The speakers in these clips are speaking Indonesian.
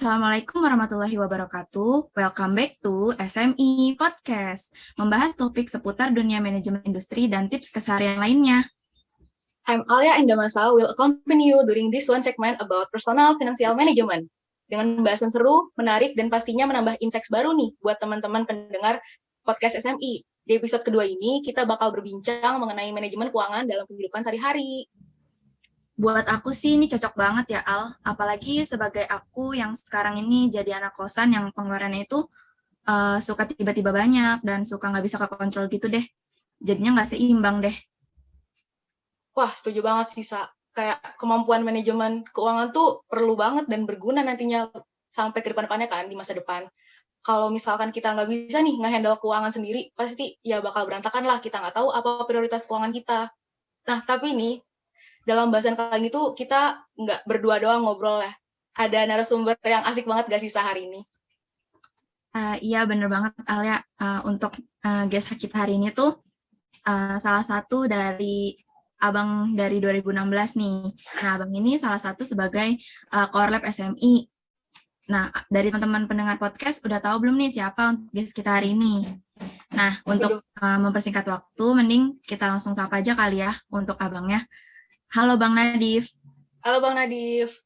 Assalamualaikum warahmatullahi wabarakatuh. Welcome back to SME Podcast, membahas topik seputar dunia manajemen industri dan tips keseharian lainnya. I'm Alia Indamasa will accompany you during this one segment about personal financial management. Dengan pembahasan seru, menarik, dan pastinya menambah insights baru nih buat teman-teman pendengar podcast SME. Di episode kedua ini, kita bakal berbincang mengenai manajemen keuangan dalam kehidupan sehari-hari. Buat aku sih ini cocok banget ya, Al. Apalagi sebagai aku yang sekarang ini jadi anak kosan yang pengeluarannya itu suka tiba-tiba banyak dan suka nggak bisa kekontrol gitu deh. Jadinya nggak seimbang deh. Wah, setuju banget sih, Sa. Kayak kemampuan manajemen keuangan tuh perlu banget dan berguna nantinya sampai ke depan-depannya kan, di masa depan. Kalau misalkan kita nggak bisa nih nge-handle keuangan sendiri, pasti ya bakal berantakan lah. Kita nggak tahu apa prioritas keuangan kita. Nah, tapi nih, dalam bahasan kali ini tuh kita nggak berdua doang ngobrol ya. Ada narasumber yang asik banget gak sih hari ini? Iya, bener banget, Al ya. Untuk guest kita hari ini tuh salah satu dari Abang dari 2016 nih. Nah, Abang ini salah satu sebagai Core Lab SMI. Nah, dari teman-teman pendengar podcast udah tahu belum nih siapa untuk guest kita hari ini? Nah, untuk mempersingkat waktu, mending kita langsung sapa aja kali ya untuk abangnya. Halo Bang Nadif. Halo Bang Nadif.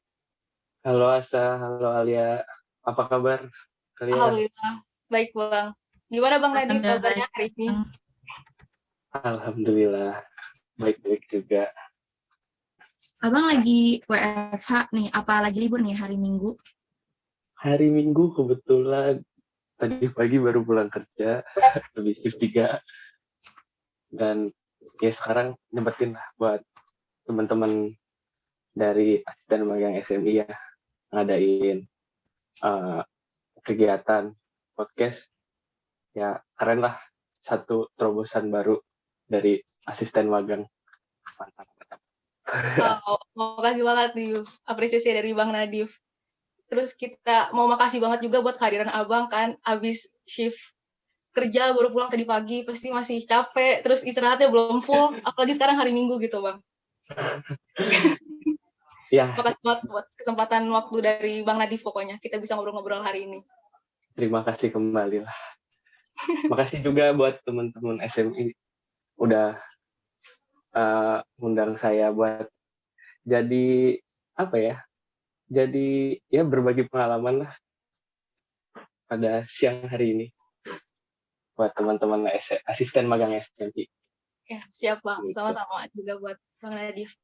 Halo Asa, halo Alia. Apa kabar kalian? Alhamdulillah, baik Bang. Gimana Bang Nadif kabarnya hari ini? Alhamdulillah, baik-baik juga. Abang lagi WFH nih, apa lagi libur nih hari Minggu? Hari Minggu kebetulan tadi pagi baru pulang kerja, lebih shift 3. Dan ya sekarang nyempetin lah buat teman-teman dari asisten magang SMI ya, ngadain kegiatan podcast. Ya keren lah, satu terobosan baru dari asisten magang. Mantap. Makasih banget nih, apresiasi dari Bang Nadif. Terus kita mau makasih banget juga buat kehadiran Abang kan, abis shift kerja baru pulang tadi pagi, pasti masih capek, terus istirahatnya belum full, apalagi sekarang hari Minggu gitu Bang. Ya. Makasih banget buat kesempatan waktu dari Bang Nadif pokoknya, kita bisa ngobrol-ngobrol hari ini. Terima kasih kembali lah. Makasih juga buat teman-teman SMI udah undang saya buat jadi apa ya? Jadi ya berbagi pengalaman lah pada siang hari ini buat teman-teman asisten magang SMI. Ya, siap Bang. Sama-sama juga buat Bang Nadif.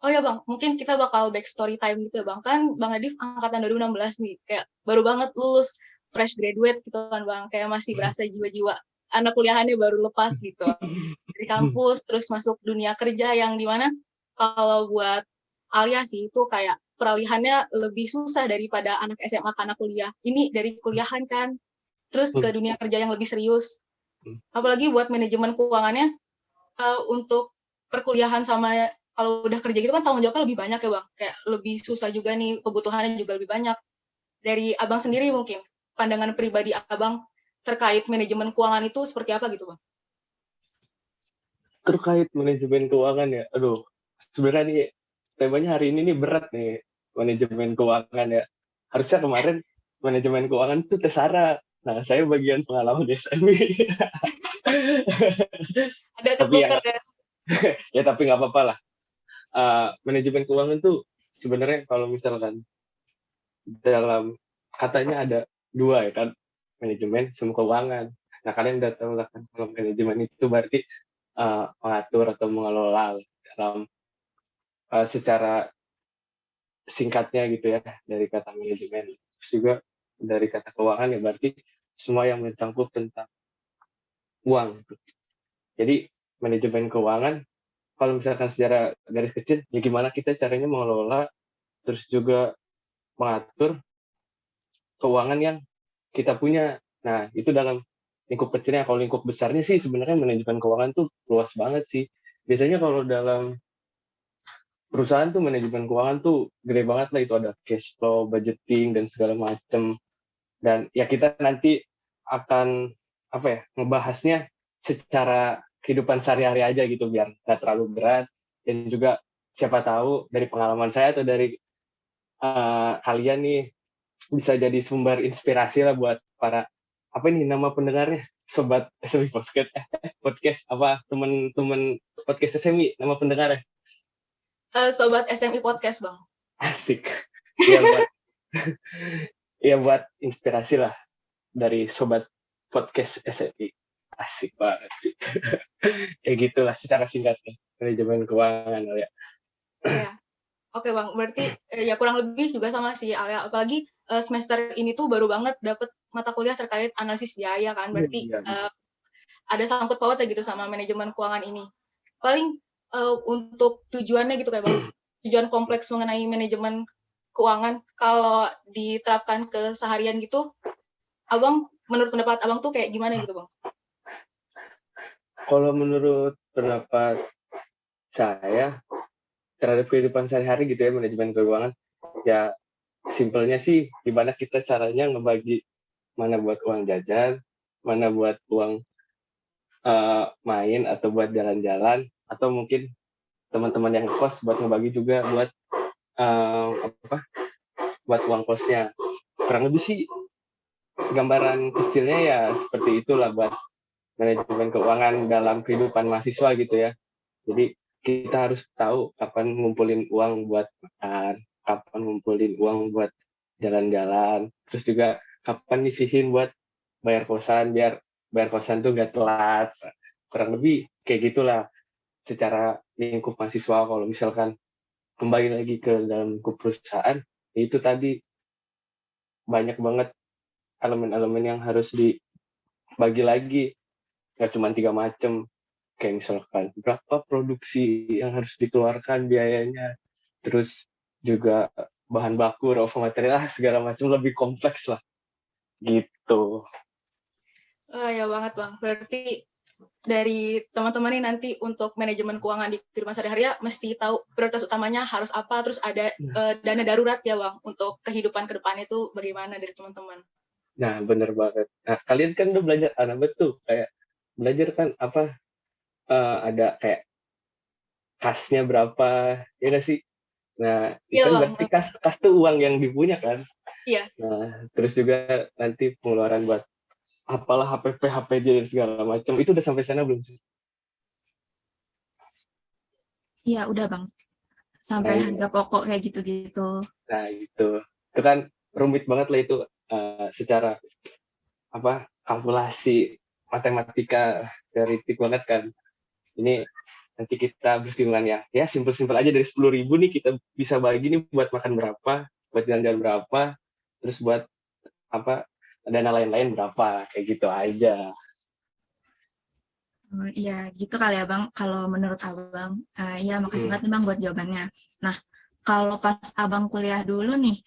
Oh ya Bang, mungkin kita bakal back story time gitu ya Bang. Kan Bang Nadif angkatan 2016 nih, kayak baru banget lulus, fresh graduate gitu kan Bang. Kayak masih berasa jiwa-jiwa anak kuliahannya baru lepas gitu. Dari kampus, terus masuk dunia kerja yang dimana kalau buat Alia sih itu kayak peralihannya lebih susah daripada anak SMA ke anak kuliah. Ini dari kuliahan kan, terus ke dunia kerja yang lebih serius. Apalagi buat manajemen keuangannya, untuk perkuliahan sama kalau udah kerja gitu kan tanggung jawabnya lebih banyak ya Bang. Kayak lebih susah juga nih, kebutuhannya juga lebih banyak. Dari Abang sendiri mungkin, pandangan pribadi Abang terkait manajemen keuangan itu seperti apa gitu Bang? Terkait manajemen keuangan ya, aduh, sebenarnya nih temanya hari ini nih berat nih, manajemen keuangan ya. Harusnya kemarin manajemen keuangan itu Tesara. Nah, saya bagian pengalaman SMI. Ada ketukar ya? Ya tapi nggak apa-apa lah. Manajemen keuangan tuh sebenarnya kalau misalkan dalam katanya ada 2 ya kan, manajemen sama keuangan. Nah kalian udah tahu lah kan kalau manajemen itu berarti mengatur atau mengelola dalam secara singkatnya gitu ya dari kata manajemen. Terus juga dari kata keuangan ya berarti semua yang mencangkup tentang uang. Jadi manajemen keuangan kalau misalkan secara garis kecil ya gimana kita caranya mengelola terus juga mengatur keuangan yang kita punya. Nah, itu dalam lingkup kecilnya. Kalau lingkup besarnya sih sebenarnya manajemen keuangan tuh luas banget sih. Biasanya kalau dalam perusahaan tuh manajemen keuangan tuh gede banget lah, itu ada cash flow, budgeting dan segala macam. Dan ya kita nanti akan apa ya, ngebahasnya secara kehidupan sehari-hari aja gitu biar nggak terlalu berat, dan juga siapa tahu dari pengalaman saya atau dari kalian nih bisa jadi sumber inspirasi lah buat para apa ini nama pendengarnya sobat SMI podcast podcast apa teman-teman podcast SMI nama pendengarnya Sobat SMI Podcast, Bang. asik ya buat ya buat inspirasi lah dari sobat podcast SMI asik banget sih ya gitulah secara singkatnya manajemen keuangan ya. Ya. Oke, Bang. Berarti ya kurang lebih juga sama sih Alia. Apalagi semester ini tuh baru banget dapet mata kuliah terkait analisis biaya kan. Berarti ada sangkut pautnya gitu sama manajemen keuangan ini. Paling untuk tujuannya gitu kayak Bang. Tujuan kompleks mengenai manajemen keuangan kalau diterapkan ke seharian gitu, Abang menurut pendapat Abang tuh kayak gimana gitu, Bang? Kalau menurut pendapat saya terhadap kehidupan sehari-hari gitu ya manajemen keuangan ya simpelnya sih gimana kita caranya ngebagi mana buat uang jajan mana buat uang main atau buat jalan-jalan atau mungkin teman-teman yang kos buat ngebagi juga buat buat uang kosnya kurang lebih sih gambaran kecilnya ya seperti itulah buat manajemen keuangan dalam kehidupan mahasiswa gitu ya jadi kita harus tahu kapan ngumpulin uang buat makan, kapan ngumpulin uang buat jalan-jalan, terus juga kapan nyisihin buat bayar kosan, biar bayar kosan tuh nggak telat. Kurang lebih kayak gitulah secara lingkup mahasiswa kalau misalkan kembali lagi ke dalam lingkup perusahaan, itu tadi banyak banget elemen-elemen yang harus dibagi lagi, nggak cuma 3 macam kayak misalkan berapa produksi yang harus dikeluarkan biayanya, terus juga bahan baku, raw material, segala macam lebih kompleks lah, gitu. Ya banget Bang, berarti dari teman-teman ini nanti untuk manajemen keuangan di kehidupan sehari-hari ya mesti tahu prioritas utamanya harus apa, terus ada dana darurat ya Bang, untuk kehidupan ke depan itu bagaimana dari teman-teman. Nah, bener banget. Nah, kalian kan udah belajar, betul, kayak belajar kan apa, ada kayak kasnya berapa, ya nggak sih? Nah, itu kan berarti kas tuh uang yang dipunya kan? Iya. Nah, terus juga nanti pengeluaran buat apalah HPP, HPJ dan segala macam. Itu udah sampai sana belum sih? Iya, udah Bang. Sampai harga pokok kayak gitu-gitu. Nah, itu kan rumit banget lah itu secara apa kalkulasi matematika teoritik banget kan. Ini nanti kita bersinggungan ya simpel-simpel aja dari 10.000 nih kita bisa bagi nih buat makan berapa, buat jalan-jalan berapa, terus buat apa dana lain-lain berapa, kayak gitu aja. Iya, gitu kali ya Bang. Kalau menurut Abang, ya makasih banget nih Bang buat jawabannya. Nah, kalau pas Abang kuliah dulu nih,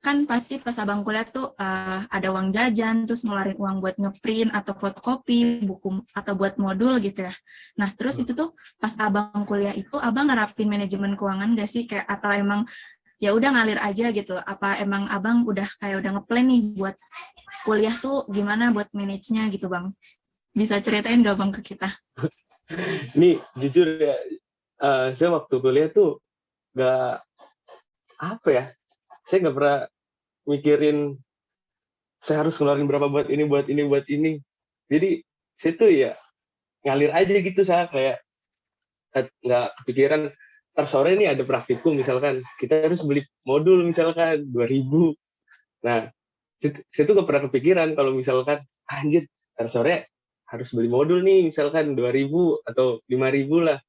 kan pasti pas Abang kuliah tuh ada uang jajan, terus ngeluarin uang buat ngeprint atau fotokopi buku atau buat modul gitu ya. Nah, terus itu tuh pas Abang kuliah itu, Abang nerapin manajemen keuangan gak sih? Kayak atau emang ya udah ngalir aja gitu? Apa emang Abang udah kayak udah ngeplan nih buat kuliah tuh gimana buat manage-nya gitu Bang? Bisa ceritain gak Bang ke kita? Nih, jujur ya, saya waktu kuliah tuh gak, apa ya, saya gak pernah mikirin saya harus ngeluarin berapa buat ini, buat ini, buat ini. Jadi, saya tuh ya ngalir aja gitu, saya kayak nggak kepikiran, ntar sore nih ada praktikum misalkan, kita harus beli modul misalkan, 2.000. Nah, saya tuh gak pernah kepikiran kalau misalkan anjir ntar sore harus beli modul nih misalkan 2.000 atau 5.000 lah.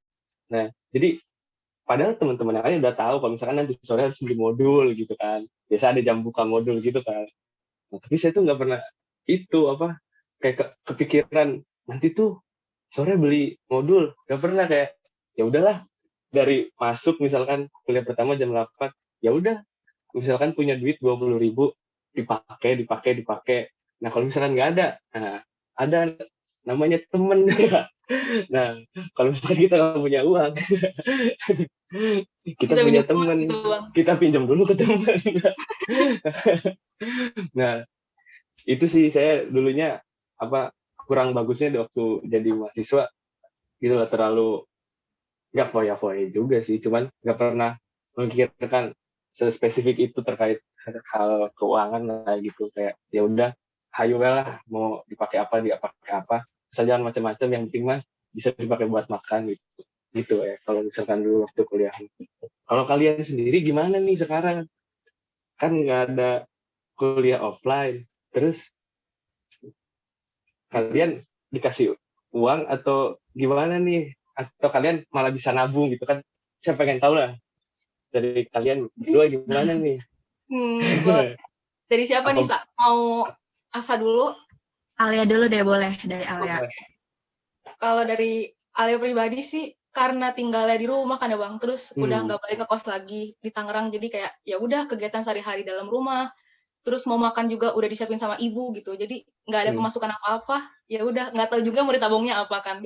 Nah jadi padahal teman-teman yang lain udah tahu kalau misalkan nanti sore harus beli modul gitu kan, biasa ada jam buka modul gitu kan. Nah, tapi saya tuh nggak pernah itu apa kayak kepikiran nanti tuh sore beli modul, nggak pernah. Kayak ya udahlah, dari masuk misalkan kuliah pertama jam 8, ya udah misalkan punya duit 20.000 dipakai. Nah kalau misalkan nggak ada, nah ada namanya temen. Nah kalau misalkan kita nggak punya uang, kita bisa punya temen, gitu, kita pinjam dulu ke temen. Nah itu sih saya dulunya apa kurang bagusnya waktu jadi mahasiswa gitu lah, terlalu nggak foya-foya juga sih, cuman nggak pernah memikirkan sespesifik itu terkait hal keuangan lah gitu, kayak ya udah hayu lah mau dipakai apa, asal jangan macam-macam, yang penting mah bisa dipakai buat makan gitu ya kalau misalkan dulu waktu kuliah. Kalau kalian sendiri gimana nih sekarang, kan nggak ada kuliah offline, terus kalian dikasih uang atau gimana nih, atau kalian malah bisa nabung gitu kan, saya pengen tahu lah dari kalian berdua gimana nih. Dari siapa nih, Apa Sa? Mau Asa dulu? Alia dulu deh, boleh dari Alia. Kalau dari Alia pribadi sih, karena tinggalnya di rumah kan ya Bang, terus udah nggak balik ke kos lagi di Tangerang, jadi kayak ya udah kegiatan sehari-hari dalam rumah, terus mau makan juga udah disiapin sama ibu gitu, jadi nggak ada pemasukan apa-apa, ya udah nggak tahu juga mau ditabungnya apa kan.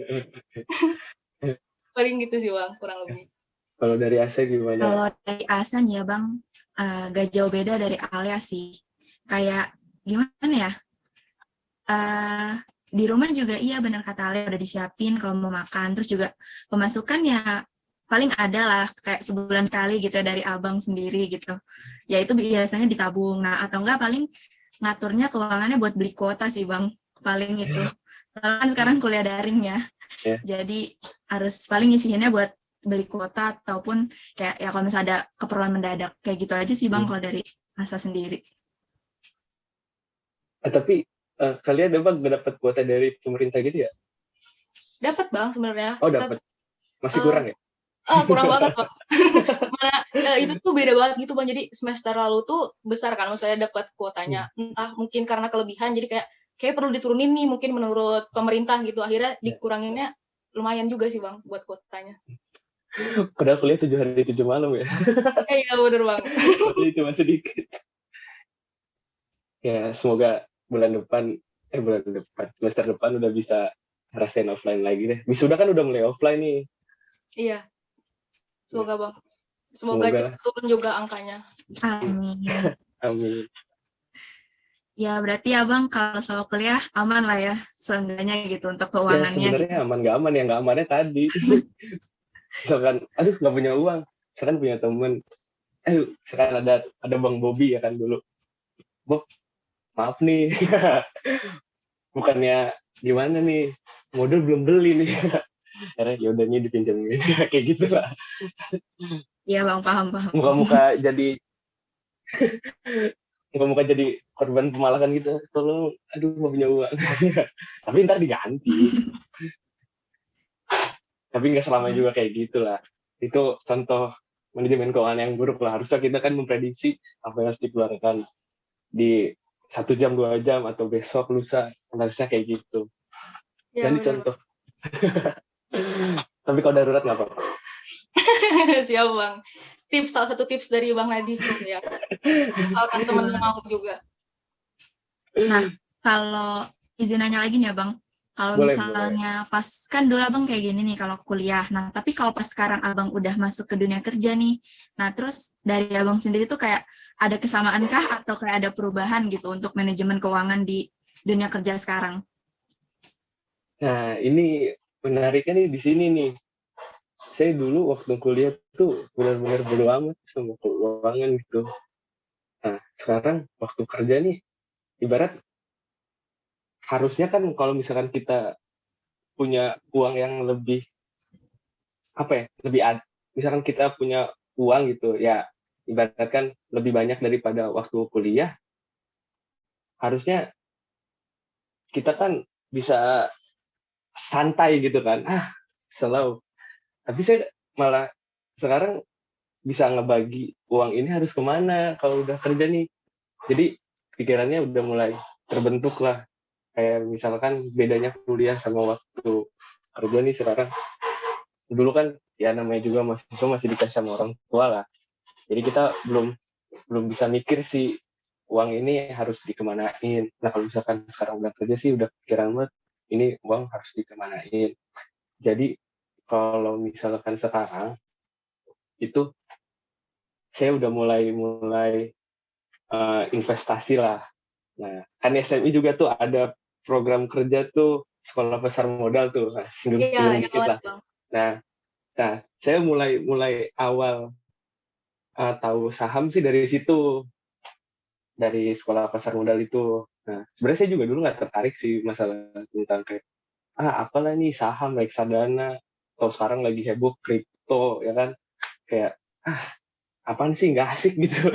Paling gitu sih Bang, kurang lebih. Kalau dari Asa gimana? Kalau dari Asa nih ya Bang, gak jauh beda dari Alia sih. Kayak gimana ya? Di rumah juga iya benar kata Alia udah disiapin kalau mau makan. Terus juga pemasukan ya paling ada lah kayak sebulan sekali gitu dari abang sendiri gitu. Ya itu biasanya ditabung. Nah atau enggak paling ngaturnya keuangannya buat beli kuota sih Bang. Paling itu. Kan sekarang kuliah daring ya. Jadi harus paling ngisihinnya buat beli kuota ataupun kayak ya kalau misalnya ada keperluan mendadak kayak gitu aja sih Bang kalau dari Asa sendiri. Tapi kalian dapat kuota dari pemerintah gitu ya? Dapat Bang sebenarnya. Oh dapat, masih kurang ya? Kurang banget Bang. Mana itu tuh beda banget gitu Bang. Jadi semester lalu tuh besar kan, maksudnya dapat kuotanya. Entah mungkin karena kelebihan, jadi kayak perlu diturunin nih mungkin menurut pemerintah gitu. Akhirnya dikuranginnya lumayan juga sih Bang buat kuotanya. Padahal kuliah 7 hari 7 malam ya. Iya bener Bang. Jadi cuma sedikit. Ya semoga bulan depan semester depan udah bisa ngerasain offline lagi deh. Wisuda kan udah mulai offline nih. Iya. Semoga Bang. Semoga cepat turun juga angkanya. Amin. Amin. Ya berarti Abang kalau soal kuliah aman lah ya seenggaknya gitu untuk keuangannya. Ya sebenarnya gitu. aman nggak aman, ya nggak amannya tadi. Misalkan, aduh nggak punya uang. Misalkan punya temen, sekarang ada Bang Bobby ya kan dulu. Bob, maaf nih. Bukannya gimana nih, modal belum beli nih. Akhirnya yaudahnya dipinjemin. Kayak gitu lah. Iya Bang, paham. Muka-muka jadi korban pemalakan gitu. Tolong, aduh nggak punya uang. Tapi ntar diganti. Tapi nggak selama juga kayak gitulah. Itu contoh manajemen keuangan yang buruk lah. Harusnya kita kan memprediksi apa yang harus dikeluarkan di 1 jam 2 jam atau besok lusa, harusnya kayak gitu. Ya, Dan contoh. Tapi kalau darurat nggak apa-apa. Siap Bang. Salah satu tips dari Bang Nadif ya. Misalkan teman-teman mau juga. Nah kalau izin nanya lagi nih ya Bang. Kalau misalnya pas kan dulu Abang kayak gini nih kalau kuliah. Nah, tapi kalau pas sekarang Abang udah masuk ke dunia kerja nih. Nah, terus dari Abang sendiri tuh kayak ada kesamaankah atau kayak ada perubahan gitu untuk manajemen keuangan di dunia kerja sekarang? Nah, ini menariknya nih di sini nih. Saya dulu waktu kuliah tuh benar-benar bodo amat sama keuangan gitu. Nah, sekarang waktu kerja nih, ibarat harusnya kan kalau misalkan kita punya uang yang lebih misalkan kita punya uang gitu ya, ibaratkan lebih banyak daripada waktu kuliah, harusnya kita kan bisa santai gitu kan, slow. Tapi saya malah sekarang bisa ngebagi uang ini harus kemana kalau udah kerja nih. Jadi pikirannya udah mulai terbentuk lah. Kayak misalkan bedanya kuliah sama waktu kerja nih sekarang. Dulu kan ya namanya juga mahasiswa masih dikasih sama orang tua lah. Jadi kita belum bisa mikir sih uang ini harus dikemanain. Nah kalau misalkan sekarang udah kerja sih udah pikiran banget ini uang harus dikemanain. Jadi kalau misalkan sekarang itu saya udah mulai investasi lah. Nah kan SMI juga tuh ada program kerja tuh sekolah besar modal tuh, singgung dikit lah. Nah saya mulai awal tahu saham sih dari situ. dari sekolah pasar modal itu. Nah, sebenarnya saya juga dulu nggak tertarik sih masalah tentang kayak apalah nih saham, reksadana, atau sekarang lagi heboh kripto ya kan, kayak apaan sih nggak asik gitu.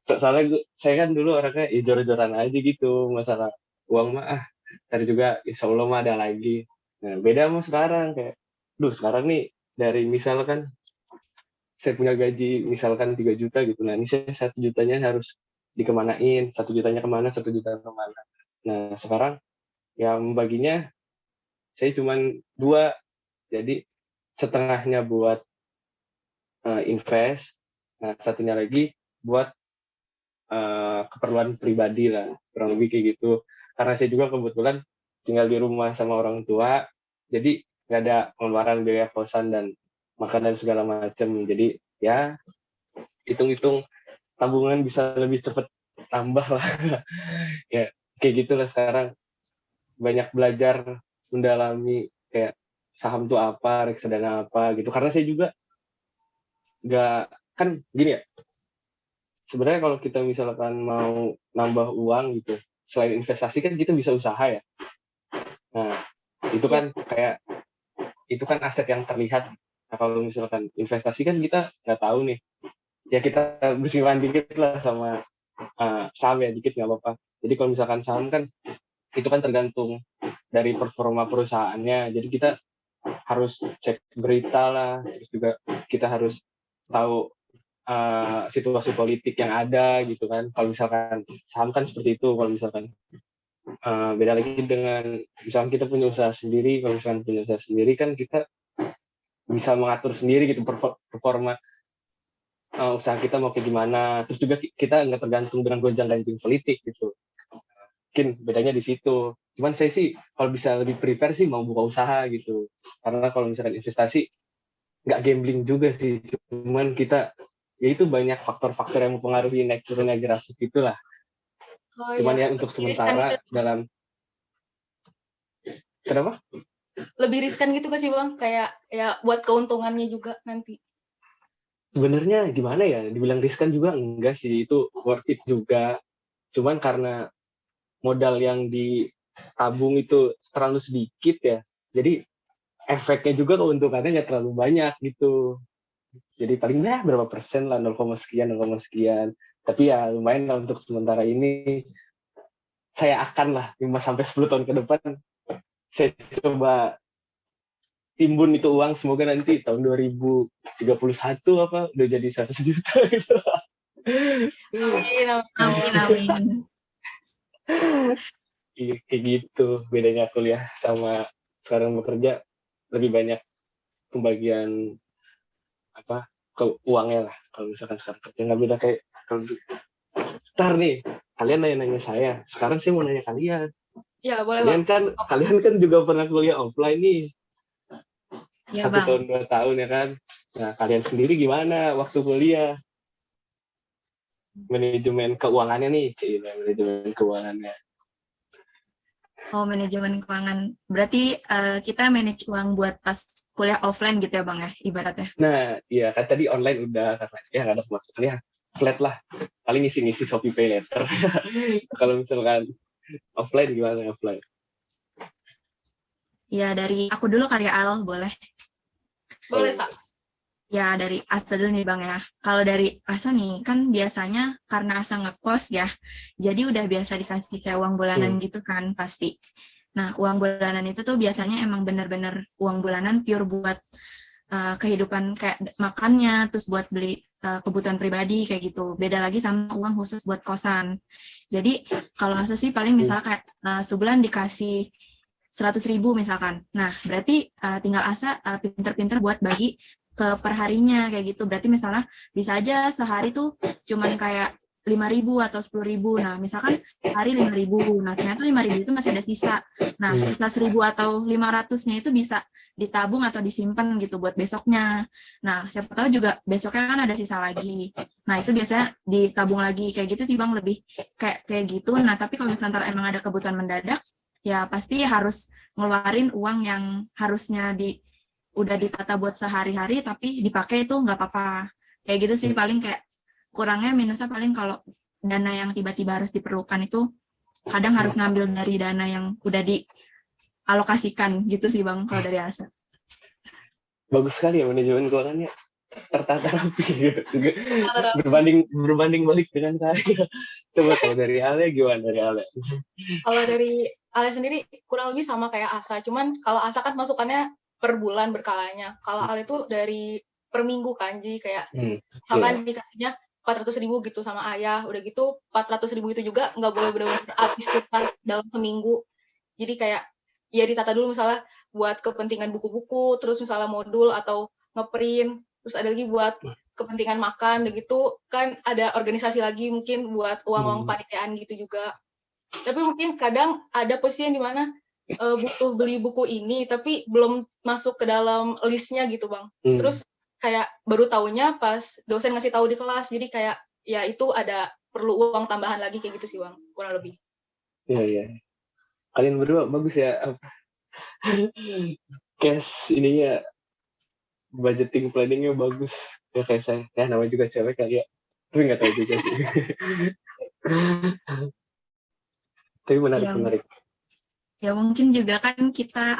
Soalnya saya kan dulu orangnya jor-joran aja gitu, masalah uang mah ntar juga insya Allah mah ada lagi. Nah beda sama sekarang, kayak sekarang nih dari misalkan saya punya gaji misalkan 3 juta gitu, nah ini saya 1 jutanya harus dikemanain, 1 jutanya kemana, 1 juta kemana. Nah sekarang yang membaginya saya cuman 2, jadi setengahnya buat invest, nah satunya lagi buat keperluan pribadi lah, kurang lebih kayak gitu. Karena saya juga kebetulan tinggal di rumah sama orang tua, jadi nggak ada pengeluaran biaya kosan dan makanan segala macam. Jadi ya hitung-hitung tabungan bisa lebih cepat tambah lah. Ya kayak gitulah sekarang, banyak belajar mendalami kayak saham tuh apa, reksadana apa gitu. Karena saya juga nggak, kan gini ya, sebenarnya kalau kita misalkan mau nambah uang gitu, selain investasi kan kita bisa usaha ya. Nah, itu kan kayak itu kan aset yang terlihat. Nah, kalau misalkan investasi kan kita nggak tahu nih. Ya kita bersinggungan dikit lah sama saham ya, dikit nggak apa-apa. Jadi kalau misalkan saham kan itu kan tergantung dari performa perusahaannya. Jadi kita harus cek berita lah, terus juga kita harus tahu situasi politik yang ada gitu kan. Kalau misalkan saham kan seperti itu. Kalau misalkan beda lagi dengan misalkan kita punya usaha sendiri. Kalau misalkan punya usaha sendiri kan kita bisa mengatur sendiri gitu performa usaha kita mau kayak gimana. Terus juga kita nggak tergantung dengan gonjang-ganjing politik gitu. Mungkin bedanya di situ. Cuman saya sih kalau bisa lebih prefer sih mau buka usaha gitu. Karena kalau misalkan investasi nggak gambling juga sih. Cuman kita ya itu banyak faktor-faktor yang mempengaruhi naik turunnya grafik itulah. Oh Cuman iya, ya untuk lebih riskan gitu. sementara dalam kenapa? Lebih riskan gitu gak sih Bang? Kayak ya buat keuntungannya juga nanti. Sebenarnya gimana ya? Dibilang riskan juga enggak sih, itu worth it juga. Cuman karena modal yang ditabung itu terlalu sedikit ya, jadi efeknya juga keuntungannya nggak terlalu banyak gitu. Jadi paling berapa persen lah, 0, sekian, 0, sekian. Tapi ya lumayan lah untuk sementara ini. Saya akan lah 5-10 tahun ke depan, saya coba timbun itu uang, semoga nanti tahun 2031 udah jadi 100 juta gitu. Amin, Amin, amin. Kayak gitu bedanya kuliah sama sekarang bekerja, lebih banyak pembagian uangnya lah. Kalau misalkan sekarang kerja nggak beda kayak kalau ntar nih kalian nanya saya, sekarang saya mau nanya kalian. Ya boleh Bang. Kalian kan juga pernah kuliah offline nih, Ya, 1 Bang. tahun 2 tahun ya kan. Nah kalian sendiri gimana waktu kuliah? Manajemen keuangannya nih, manajemen keuangannya. Oh, manajemen keuangan. Berarti kita manage uang buat pas kuliah offline gitu ya, Bang ya, ibaratnya. Nah, iya kan tadi online udah, karena ya nggak ada pemasukan ya, flat lah. Paling ngisi-ngisi Shopee Pay Later. Kalau misalkan offline gimana offline? Ya, dari aku dulu kali ya, Al, boleh? Boleh, Sa. Ya, dari Asa dulu nih, Bang ya. Kalau dari Asa nih, kan biasanya karena Asa ngekos ya, jadi udah biasa dikasih kayak uang bulanan gitu kan, pasti. Nah, uang bulanan itu tuh biasanya emang bener-bener uang bulanan pure buat kehidupan kayak makannya, terus buat beli kebutuhan pribadi kayak gitu. Beda lagi sama uang khusus buat kosan. Jadi, kalau Asa sih paling misalnya kayak sebulan dikasih 100.000 misalkan. Nah, berarti tinggal Asa pinter-pinter buat bagi ke perharinya kayak gitu. Berarti misalnya bisa aja sehari tuh cuman kayak 5.000 atau 10.000. Nah, misalkan sehari 5.000. Nah, ternyata 5.000 itu masih ada sisa. Nah, sisa 1.000 atau 500-nya itu bisa ditabung atau disimpan gitu buat besoknya. Nah, siapa tahu juga besoknya kan ada sisa lagi. Nah, itu biasanya ditabung lagi kayak gitu sih Bang, lebih kayak gitu. Nah, tapi kalau misalnya emang ada kebutuhan mendadak, ya pasti harus ngeluarin uang yang harusnya udah ditata buat sehari-hari tapi dipakai itu nggak apa-apa. Kayak gitu sih paling kayak kurangnya minusnya paling kalau dana yang tiba-tiba harus diperlukan itu kadang harus ngambil dari dana yang udah dialokasikan gitu sih Bang kalau dari Asa. Bagus sekali ya manajemen keuangannya, tertata rapi gitu. Rata-rata. Berbanding balik dengan saya. Coba kalau dari Ale gimana dari Ale? Kalau dari Ale sendiri kurang lebih sama kayak Asa, cuman kalau Asa kan masukannya per bulan berkalanya. Kalau Ale itu dari per minggu kan, jadi kayak misalkan dikasihnya 400.000 gitu sama ayah, udah gitu 400.000 itu juga nggak boleh benar-benar habis tuntas dalam seminggu. Jadi kayak ya ditata dulu misalnya buat kepentingan buku-buku, terus misalnya modul atau ngeprint, terus ada lagi buat kepentingan makan, begitu kan ada organisasi lagi mungkin buat uang-uang panitiaan gitu juga. Tapi mungkin kadang ada posisi yang dimana butuh beli buku ini, tapi belum masuk ke dalam listnya gitu Bang. Terus kayak baru taunya pas dosen ngasih tahu di kelas, jadi kayak ya itu ada perlu uang tambahan lagi kayak gitu sih Bang, kurang lebih. Iya. Kalian berdua bagus ya. Cash ininya, budgeting planningnya bagus. Ya kayak saya, ya namanya juga cewek kali ya. Tapi nggak tahu juga sih. Tapi menarik. Ya mungkin juga kan kita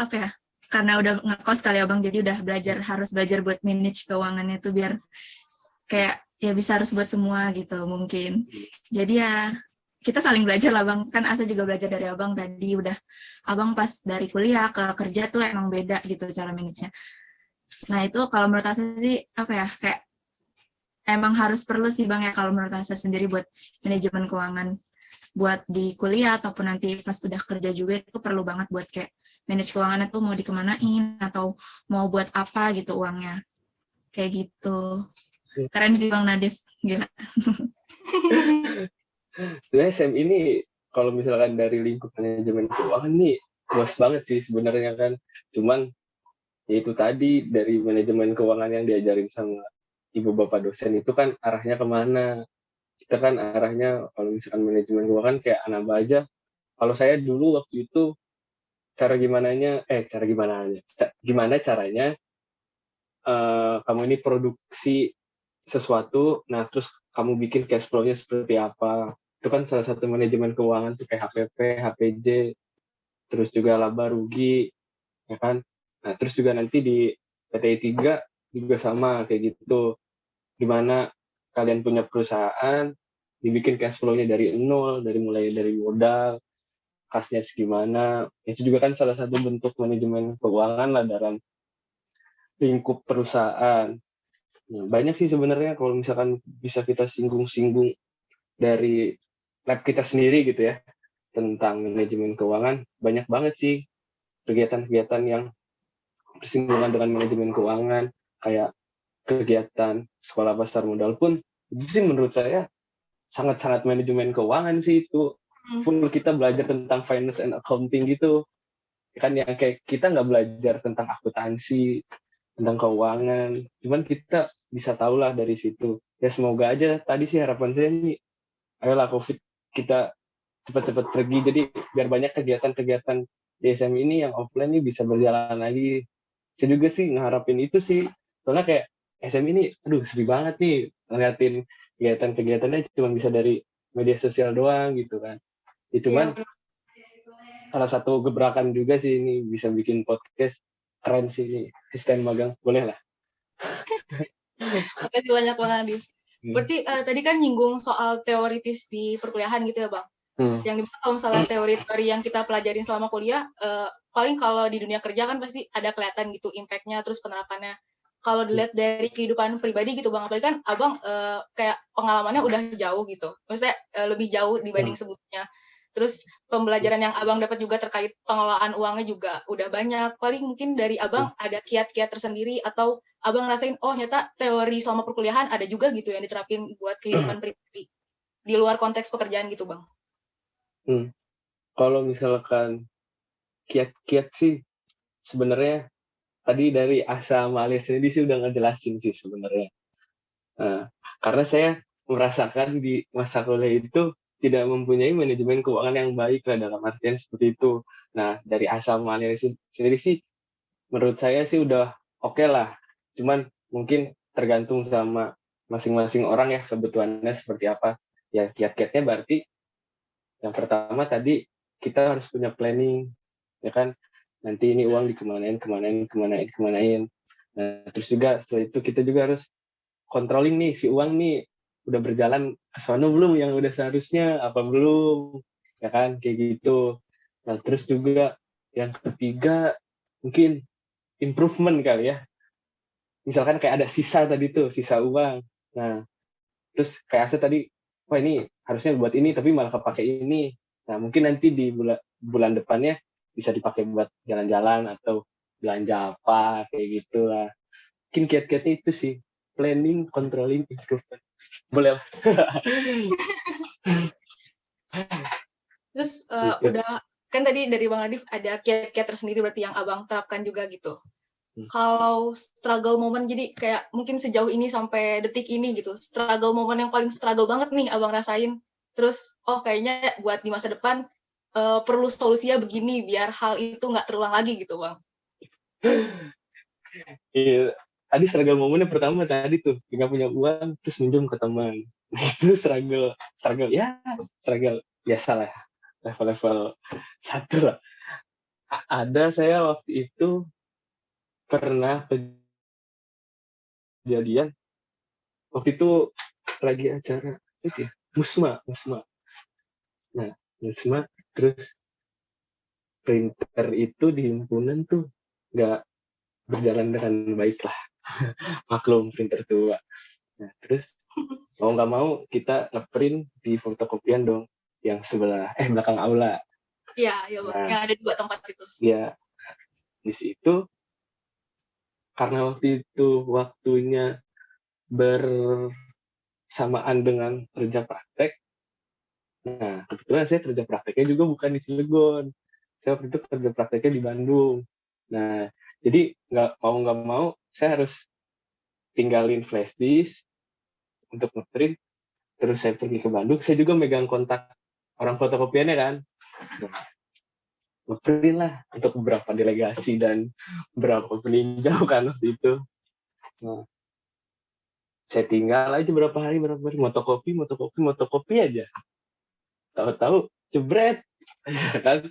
karena udah ngekos kali ya Bang, jadi udah harus belajar buat manage keuangannya tuh biar kayak ya bisa harus buat semua gitu mungkin. Jadi ya kita saling belajar lah Bang, kan Asa juga belajar dari Abang tadi, udah Abang pas dari kuliah ke kerja tuh emang beda gitu cara manage-nya. Nah itu kalau menurut Asa sih kayak emang harus perlu sih Bang ya kalau menurut Asa sendiri buat manajemen keuangan. Buat di kuliah ataupun nanti pas udah kerja juga itu perlu banget buat kayak manage keuangannya tuh mau dikemanain atau mau buat apa gitu uangnya. Kayak gitu. Keren sih Bang Nadif. Gila. Sebenarnya SM ini kalau misalkan dari lingkup manajemen keuangan nih luas banget sih sebenarnya kan. Cuman ya itu tadi dari manajemen keuangan yang diajarin sama ibu bapak dosen itu kan arahnya kemana? Kita kan arahnya kalau misalkan manajemen keuangan kayak anak aja. Kalau saya dulu waktu itu gimana caranya kamu ini produksi sesuatu, nah terus kamu bikin cash flow-nya seperti apa? Itu kan salah satu manajemen keuangan tuh kayak HPP, HPJ, terus juga laba rugi, ya kan? Nah terus juga nanti di PTI 3 juga sama kayak gitu, dimana kalian punya perusahaan, dibikin cash flow-nya dari nol, mulai dari modal, kasnya segimana, itu juga kan salah satu bentuk manajemen keuangan lah dalam lingkup perusahaan. Nah, banyak sih sebenarnya kalau misalkan bisa kita singgung-singgung dari lab kita sendiri gitu ya tentang manajemen keuangan, banyak banget sih kegiatan-kegiatan yang bersinggungan dengan manajemen keuangan, kayak kegiatan sekolah pasar modal pun itu sih menurut saya sangat-sangat manajemen keuangan sih itu. Full kita belajar tentang finance and accounting gitu. Kan yang kayak kita nggak belajar tentang akuntansi, tentang keuangan. Cuman kita bisa tahu lah dari situ. Ya semoga aja tadi sih harapan saya nih, ayolah COVID kita cepat-cepat pergi. Jadi biar banyak kegiatan-kegiatan di SM ini yang offline ini bisa berjalan lagi. Saya juga sih ngeharapin itu sih. Soalnya kayak SM ini, aduh sepi banget nih ngeliatin kegiatan-kegiatannya cuma bisa dari media sosial doang gitu kan. Ya, cuman salah satu gebrakan juga sih ini bisa bikin podcast, keren sih ini asisten magang, boleh lah. Makasih banyak Bang Nadif. Berarti tadi kan nyinggung soal teoritis di perkuliahan gitu ya Bang. Yang dimana kalau misalnya teori-teori yang kita pelajarin selama kuliah, paling kalau di dunia kerja kan pasti ada kelihatan gitu impact-nya, terus penerapannya. Kalau dilihat dari kehidupan pribadi gitu Bang, apalagi kan Abang kayak pengalamannya udah jauh gitu. Maksudnya lebih jauh dibanding sebelumnya. Terus pembelajaran yang Abang dapat juga terkait pengelolaan uangnya juga udah banyak. Paling mungkin dari Abang ada kiat-kiat tersendiri atau Abang ngerasain, oh ternyata teori selama perkuliahan ada juga gitu yang diterapin buat kehidupan pribadi. Di luar konteks pekerjaan gitu Bang. Kalau misalkan kiat-kiat sih sebenarnya tadi dari Asa sama Alia sendiri sih udah ngejelasin sih sebenarnya. Karena saya merasakan di masa kuliah itu tidak mempunyai manajemen keuangan yang baik lah dalam artian seperti itu. Nah, dari Asa sama Alia sendiri sih menurut saya sih udah oke lah. Cuman mungkin tergantung sama masing-masing orang ya kebutuhannya seperti apa. Ya kiat-kiatnya berarti yang pertama tadi kita harus punya planning, ya kan? Nanti ini uang kemanain. Nah, terus juga setelah itu kita juga harus controlling nih si uang nih udah berjalan ke sana belum yang udah seharusnya apa belum, ya kan kayak gitu. Nah terus juga yang ketiga mungkin improvement kali ya. Misalkan kayak ada sisa tadi tuh, sisa uang. Nah terus kayak Asa tadi, wah ini harusnya buat ini tapi malah kepake ini. Nah mungkin nanti di bulan depannya bisa dipakai buat jalan-jalan atau belanja apa kayak gitulah. Mungkin kiat-kiatnya itu sih, planning, controlling, improvement. Boleh lah. Terus Gitu. udah kan tadi dari Bang Nadif ada kiat-kiat tersendiri berarti yang Abang terapkan juga gitu. Kalau struggle moment jadi kayak mungkin sejauh ini sampai detik ini gitu, struggle moment yang paling struggle banget nih Abang rasain. Terus kayaknya buat di masa depan perlu solusinya begini biar hal itu nggak terulang lagi gitu Bang. Iya. Tadi struggle momennya pertama tadi tuh, nggak punya uang, terus minjem ke teman. Nah, itu struggle biasa lah, level-level satu lah. Ada saya waktu itu pernah kejadian, waktu itu lagi acara itu ya, Musma. Nah, Musma, terus printer itu di himpunan tuh nggak berjalan dengan baik lah. Maklum printer tua. Nah, terus mau nggak mau kita ngeprint di fotokopian dong, yang sebelah belakang aula. Iya, iya Bang. Nah, Yang ada 2 tempat itu. ya di situ karena waktu itu waktunya bersamaan dengan kerja praktek. Nah, kebetulan saya kerja prakteknya juga bukan di Cilegon. Saya waktu itu kerja prakteknya di Bandung. Nah, jadi nggak mau saya harus tinggalin flash disk untuk ngeprint. Terus saya pergi ke Bandung. Saya juga megang kontak orang fotokopiannya kan. Nah, ngeprint lah untuk beberapa delegasi dan beberapa peninjau kan waktu itu. Nah, saya tinggal aja berapa hari motokopi aja. Tahu-tahu jebret kan.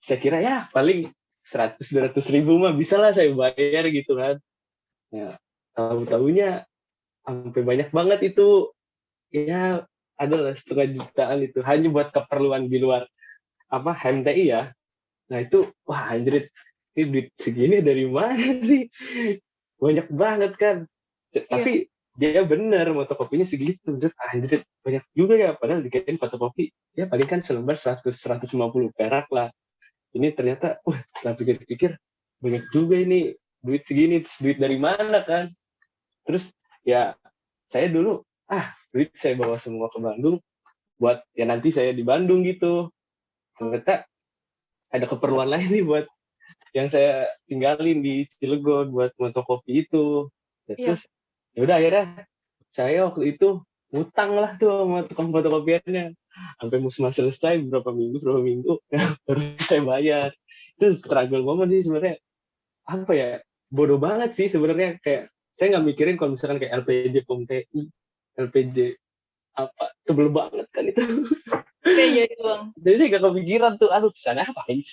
Saya kira ya paling 100-200 ribu mah bisa lah saya bayar gitu kan. Ya, tahu-tahunya sampai banyak banget itu, ya adalah 500.000 itu hanya buat keperluan di luar apa HMTI ya. Nah itu wah anjrit, ini duit segini dari mana nih, banyak banget kan. Iya, Tapi dia bener fotokopinya segitu, anjrit banyak juga ya, padahal dikatain fotokopi ya paling kan selembar 100-150 perak lah. Ini ternyata setelah pikir-pikir banyak juga ini duit segini, terus duit dari mana kan. Terus ya saya dulu duit saya bawa semua ke Bandung buat ya nanti saya di Bandung gitu. Ternyata ada keperluan lain nih buat yang saya tinggalin di Cilegon buat fotokopi itu. Ya, iya. terus ya udah akhirnya saya waktu itu ngutang lah tuh sama tukang fotokopiannya sampai musma selesai berapa minggu baru saya bayar. Itu struggle moment sih sebenarnya, apa ya, bodoh banget sih sebenarnya, kayak saya nggak mikirin kalau misalkan kayak LPJ POMTI, LPJ apa tebel banget kan itu. Iya, iya itu Bang. Jadi saya nggak kepikiran tuh, aduh sana apa ini.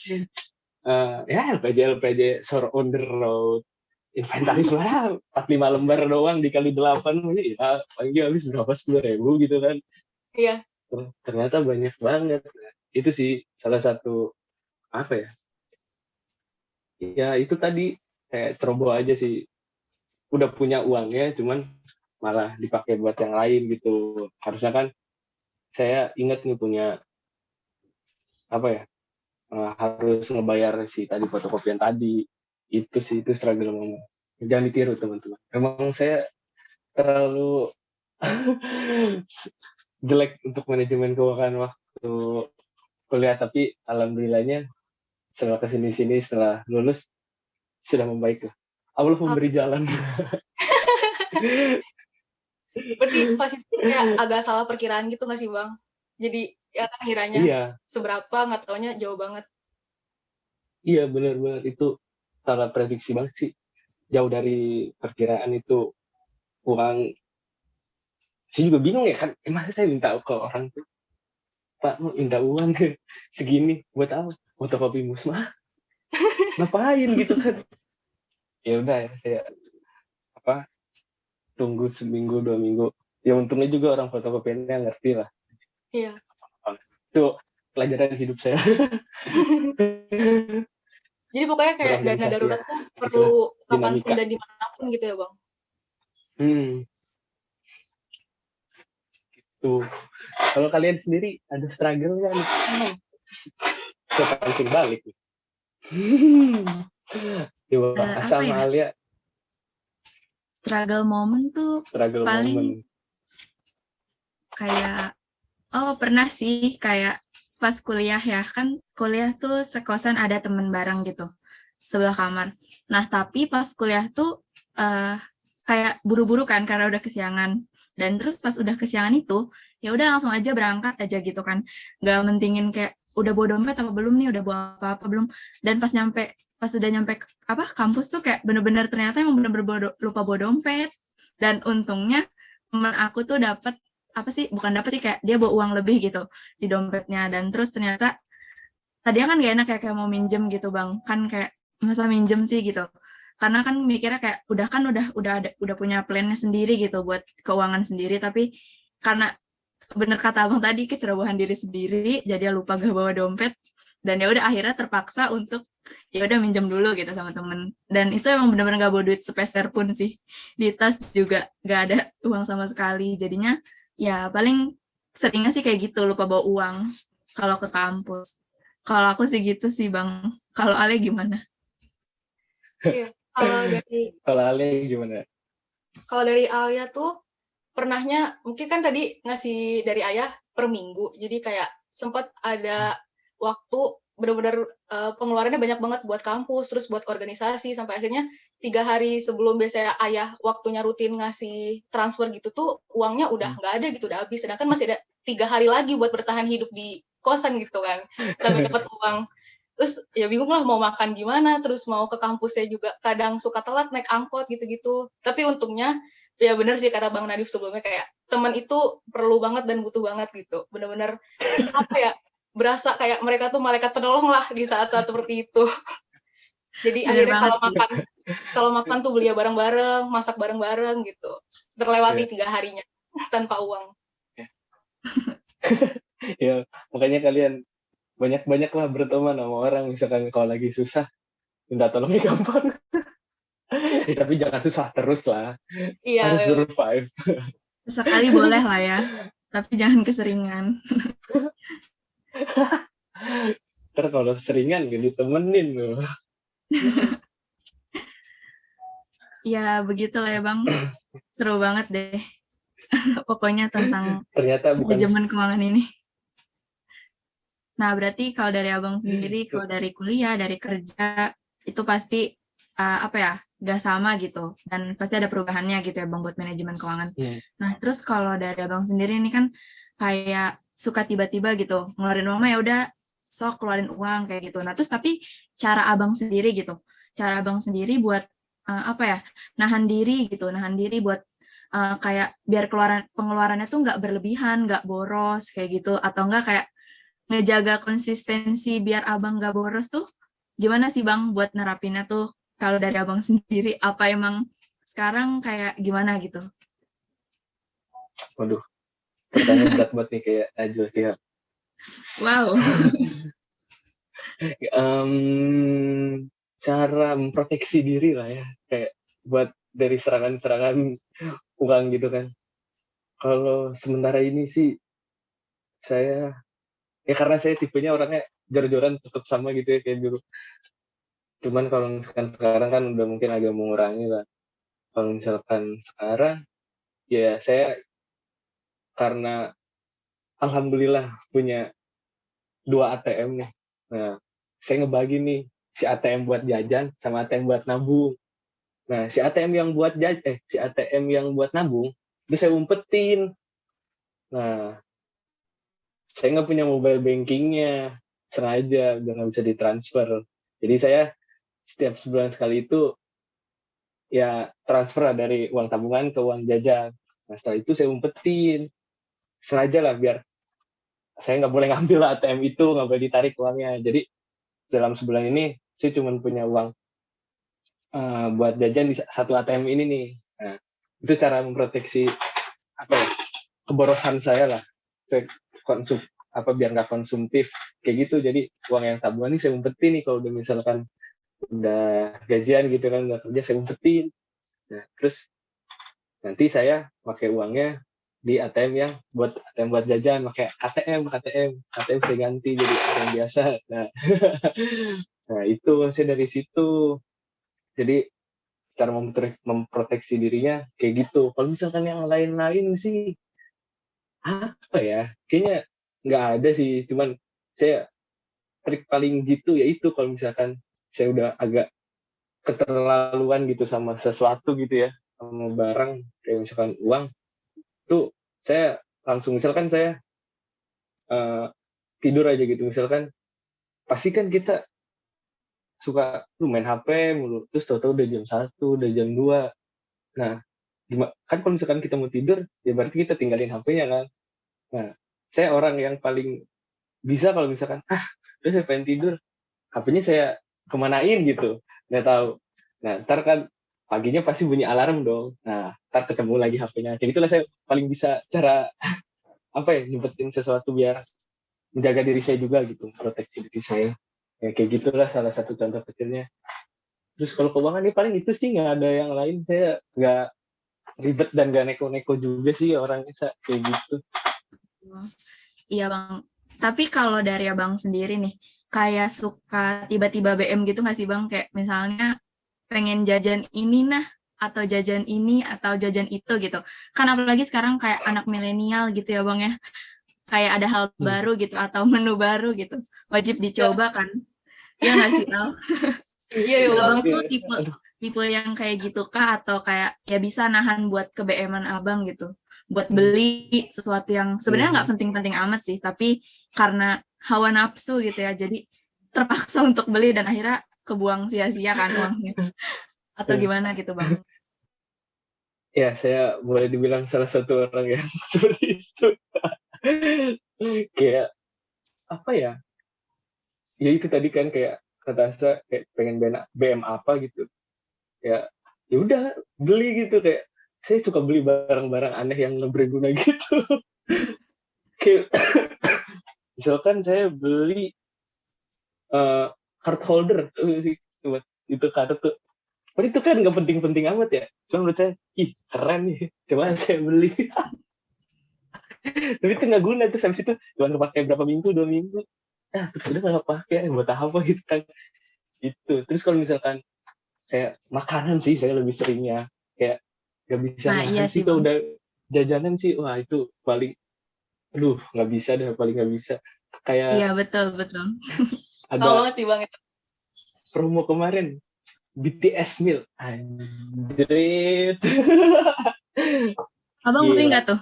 Ya LPJ Sore on the road, inventaris lah 45 lembar doang dikali 8 ya paling habis berapa 10.000 gitu kan. Iya. Ternyata banyak banget. Itu sih salah satu apa ya, ya itu tadi kayak ceroboh aja sih, udah punya uangnya cuman malah dipakai buat yang lain gitu. Harusnya kan saya ingat nih punya apa ya, harus ngebayar si tadi fotokopian tadi. Itu sih, itu struggle mama, jangan ditiru teman-teman, memang saya terlalu jelek untuk manajemen keuangan waktu kuliah, tapi alhamdulillahnya setelah kesini-sini setelah lulus sudah membaik lah, Allah memberi Alhamdulillah. jalan. Berarti pas itu kayak agak salah perkiraan gitu nggak sih Bang? Jadi ya kan kiranya Iya, seberapa nggak taunya jauh banget. iya benar-benar itu salah prediksi banget sih, jauh dari perkiraan itu. Uang saya juga bingung ya kan, masa saya minta ke orang tuh, Pak mau minta uang segini buat apa? Fotokopi musma, ngapain gitu kan? Ya udah ya saya apa tunggu seminggu 2 minggu. Ya untungnya juga orang fotokopiannya ngerti lah. Iya. Itu pelajaran hidup saya. Jadi pokoknya kayak dana Berorganisasi darurat ya, tuh itulah perlu kapanpun dinamika. dan dimanapun gitu ya, Bang. Tuh. Kalau kalian sendiri ada struggle nggak nih? Saya pancing balik nih. Coba Apa sama ya, Alia struggle moment tuh struggle paling moment. kayak, oh pernah sih kayak pas kuliah ya, kan kuliah tuh sekosan ada temen bareng gitu, sebelah kamar. Nah tapi pas kuliah tuh kayak buru-buru kan karena udah kesiangan. Dan terus pas udah kesiangan itu, ya udah langsung aja berangkat aja gitu kan. Gak mentingin kayak udah bawa dompet apa belum nih, udah bawa apa belum. Dan pas udah nyampe apa kampus tuh kayak bener-bener ternyata emang bener-bener lupa bawa dompet. Dan untungnya temen aku tuh dapat apa sih, bukan dapat sih, kayak dia bawa uang lebih gitu di dompetnya. Dan terus ternyata tadinya kan gak enak kayak mau minjem gitu bang, kan kayak masa minjem sih gitu, karena kan mikirnya kayak udah punya plannya sendiri gitu buat keuangan sendiri, tapi karena bener kata abang tadi kecerobohan diri sendiri jadi lupa gak bawa dompet, dan ya udah akhirnya terpaksa untuk ya udah minjem dulu gitu sama temen. Dan itu emang bener-bener gak bawa duit sepeser pun sih, di tas juga gak ada uang sama sekali, jadinya ya paling seringnya sih kayak gitu, lupa bawa uang kalau ke kampus. Kalau aku sih gitu sih bang, kalau Ale gimana? Iya. Kalau Alia gimana? Kalau dari Alia tuh pernahnya mungkin kan tadi ngasih dari ayah per minggu, jadi kayak sempat ada waktu benar-benar pengeluarannya banyak banget buat kampus, terus buat organisasi, sampai akhirnya 3 hari sebelum biasanya ayah waktunya rutin ngasih transfer gitu tuh uangnya udah nggak ada gitu, udah habis, sedangkan masih ada 3 hari lagi buat bertahan hidup di kosan gitu kan sampai dapat uang. Terus ya bingung lah mau makan gimana, terus mau ke kampusnya juga kadang suka telat naik angkot gitu-gitu. Tapi untungnya ya bener sih kata Bang Nadif sebelumnya, kayak teman itu perlu banget dan butuh banget gitu. Bener-bener apa ya, berasa kayak mereka tuh malaikat penolong lah di saat-saat seperti itu. Jadi Bener akhirnya banget sih. kalau makan tuh beli bareng-bareng, masak bareng-bareng gitu. Terlewati 3 harinya tanpa uang. Ya makanya kalian banyak-banyak lah berteman sama orang, misalkan kalau lagi susah minta tolongnya gampang. Ya, tapi jangan susah terus lah, harus Iya, survive. Sekali boleh lah ya, tapi jangan keseringan. Ntar kalau seringan gak ditemenin loh. Ya begitu lah ya bang, seru banget deh pokoknya tentang Ternyata bukan manajemen keuangan ini. Nah berarti kalau dari abang sendiri, kalau dari kuliah, dari kerja, itu pasti apa ya, gak sama gitu, dan pasti ada perubahannya gitu ya bang buat manajemen keuangan. Nah terus kalau dari abang sendiri ini kan kayak suka tiba-tiba gitu ngeluarin uang, mah ya udah sok keluarin uang kayak gitu. Nah terus tapi cara abang sendiri gitu, cara abang sendiri buat apa ya, nahan diri gitu, nahan diri buat kayak biar pengeluarannya tuh nggak berlebihan, nggak boros kayak gitu, atau enggak kayak ngejaga konsistensi biar abang nggak boros tuh gimana sih bang buat nerapinnya tuh, kalau dari abang sendiri apa emang sekarang kayak gimana gitu? waduh, pertanyaan berat banget nih kayak Najwa Shihab. Wow. Cara memproteksi diri lah ya, kayak buat dari serangan-serangan uang gitu kan. Kalau sementara ini sih saya ya karena saya tipenya orangnya jor-joran tetap sama gitu ya kayak dulu. Cuman kalau misalkan sekarang kan udah mungkin agak mengurangi lah. Kalau misalkan sekarang ya saya karena alhamdulillah punya 2 ATM nih. Nah, saya ngebagi nih si ATM buat jajan sama ATM buat nabung. Nah, si ATM yang buat nabung itu saya umpetin. Nah, saya nggak punya mobile bankingnya, sengaja biar nggak bisa ditransfer. Jadi saya setiap sebulan sekali itu ya transfer dari uang tabungan ke uang jajan. Nah, setelah itu saya umpetin. Sengaja lah biar saya nggak boleh ngambil ATM itu, nggak boleh ditarik uangnya. Jadi dalam sebulan ini saya cuma punya uang buat jajan di satu ATM ini nih. Nah, itu cara memproteksi apa ya, keborosan saya lah. Saya konsum apa biar nggak konsumtif kayak gitu. Jadi uang yang tabungan ini saya umpetin nih kalau udah misalkan udah gajian gitu kan, udah kerja saya umpetin. Nah, terus nanti saya pakai uangnya di ATM yang buat ATM buat jajan, pakai KTM saya ganti jadi ATM biasa. Nah, nah itu saya dari situ. Jadi cara memproteksi dirinya kayak gitu. Kalau misalkan yang lain-lain sih apa ya? Kayaknya nggak ada sih. Cuman saya trik paling gitu ya itu kalau misalkan saya udah agak keterlaluan gitu sama sesuatu gitu ya, sama barang kayak misalkan uang tuh saya langsung misalkan saya eh, tidur aja gitu misalkan pasti kan kita suka main HP mulu terus tahu-tahu udah jam 1 udah jam 2. Nah kan kalau misalkan kita mau tidur ya berarti kita tinggalin HP-nya kan. Nah saya orang yang paling bisa kalau misalkan udah saya pengen tidur HP-nya saya kemanain gitu nggak tahu. Nah ntar kan paginya pasti bunyi alarm dong. Nah ntar ketemu lagi HP-nya kayak gitulah saya paling bisa cara apa ya nyempetin sesuatu biar menjaga diri saya juga gitu, proteksi diri saya. Ya kayak gitulah salah satu contoh kecilnya. Terus kalau keuangan nih paling itu sih nggak ada yang lain. Saya nggak ribet dan nggak neko-neko juga sih orangnya kayak gitu. Iya Bang. Tapi kalau dari Abang sendiri nih, kayak suka tiba-tiba BM gitu nggak sih Bang? Kayak misalnya pengen jajan ini nah, atau jajan ini, atau jajan itu gitu. Kan apalagi sekarang kayak anak milenial gitu ya Bang ya. Kayak ada hal baru gitu, atau menu baru gitu. Wajib dicoba kan. Iya nggak sih Al? Iya, iya Abang banget. tuh tipe yang kayak gitu kah? Atau kayak ya bisa nahan buat ke BM-an Abang gitu? Buat beli sesuatu yang sebenarnya nggak penting-penting amat sih, tapi karena hawa nafsu gitu ya, jadi terpaksa untuk beli dan akhirnya kebuang sia-sia kan uangnya. Atau gimana gitu Bang? Ya saya boleh dibilang salah satu orang yang seperti itu. Kayak apa ya? Ya itu tadi kan kayak kata saya kayak pengen BM apa gitu. Ya udah beli gitu kayak saya suka beli barang-barang aneh yang nggak berguna gitu. Kayak misalkan saya beli card holder itu kartu. Padahal itu kan nggak penting-penting amat ya. Cuma menurut saya, keren nih. Coba saya beli. Tapi itu nggak guna. Terus habis itu cuma kepake berapa minggu, 2 minggu. Terus udah nggak pakai. Buat apa gitu kan. Itu. Terus kalau misalkan kayak makanan sih, saya lebih seringnya. Kayak nggak bisa Nah iya nahan sih sih kalau Bang. udah jajanan sih. Wah itu paling, aduh nggak bisa deh. Paling nggak bisa. Iya Kayak betul. Tahu ada banget sih Bang itu. promo kemarin. BTS meal. Anjrit. Abang beli Gila. nggak tuh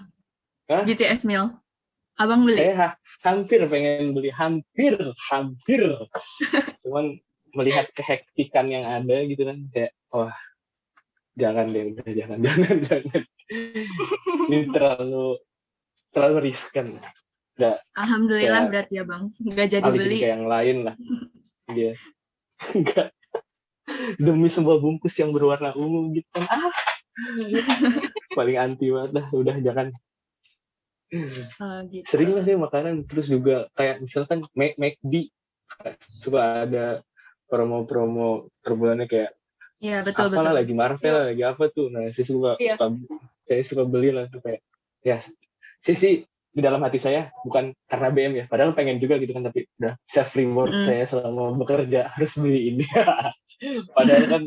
Hah? BTS meal? Abang beli? Saya hampir pengen beli, hampir. Cuman melihat kehektikan yang ada gitu kan, kayak, wah, jangan deh, udah jangan. Ini terlalu riskan. Udah, Alhamdulillah kayak berarti ya Bang, nggak jadi alihin beli. ke yang lain lah. Dia enggak demi sebuah bungkus yang berwarna ungu gitu kan. Paling anti banget dah, udah jangan. Gitu. Sering lah sih makanan, terus juga kayak misalkan McD suka ada promo-promo per bulannya kayak Iya betul. apalah lagi Marvel Yuk. lah, lagi apa tuh. Nah Iya. saya suka beli lah tuh kayak ya saya sih di dalam hati saya bukan karena BM ya, padahal pengen juga gitu kan, tapi udah self reward saya selama bekerja harus beli ini. Padahal kan